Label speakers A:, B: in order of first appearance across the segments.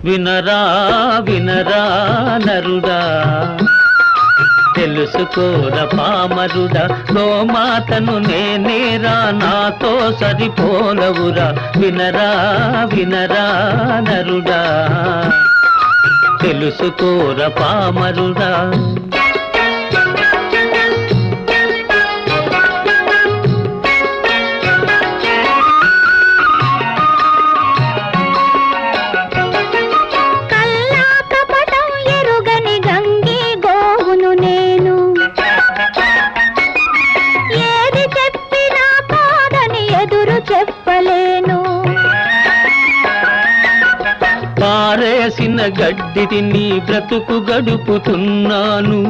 A: వినరా వినరా నరుడా, తెలుసుకోర పామరుడా, గోమాతను నేనేరా, నాతో సరిపోలవురా. వినరా వినరా నరుడా, తెలుసుకోర పామరుడా. పారేసిన గడ్డి తిని బ్రతుకు గడుపుతున్నాను,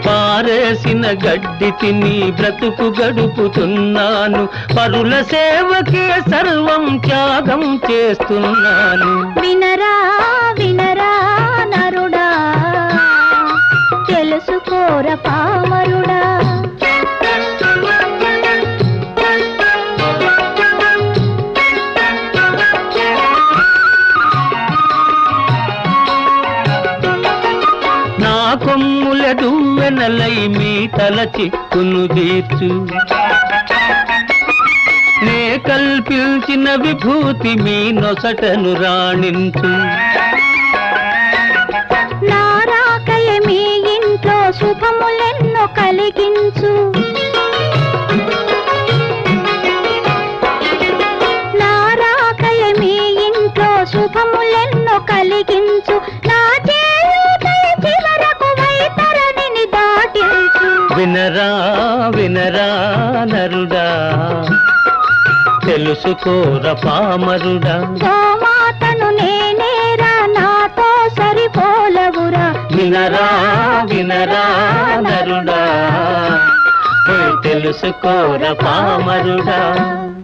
A: పారేసిన గడ్డి తిని బ్రతుకు గడుపుతున్నాను, పరుల సేవకే సర్వం త్యాగం చేస్తున్నాను.
B: వినరా వినరా నరుడా, తెలుసుకోర పామరుడా.
A: కొమ్ముల దువ్వెనలై మీ తల చిక్కును తీర్చు, నే కల్పించిన విభూతి మీ నొసటను రాణించు.
B: నారాకయ మీ ఇంట్లో శుభములెన్నో కలిగించు, నారాకయ మీ ఇంట్లో శుభములెన్నో కలిగించు.
A: వినరా వినరా నరుడా, తెలుసుకోర పామరుడా,
B: గోమాతను నేనేరా, నాతో సరిపోలవురా.
A: వినరా వినరా నరుడా, తెలుసుకోర పామరుడా.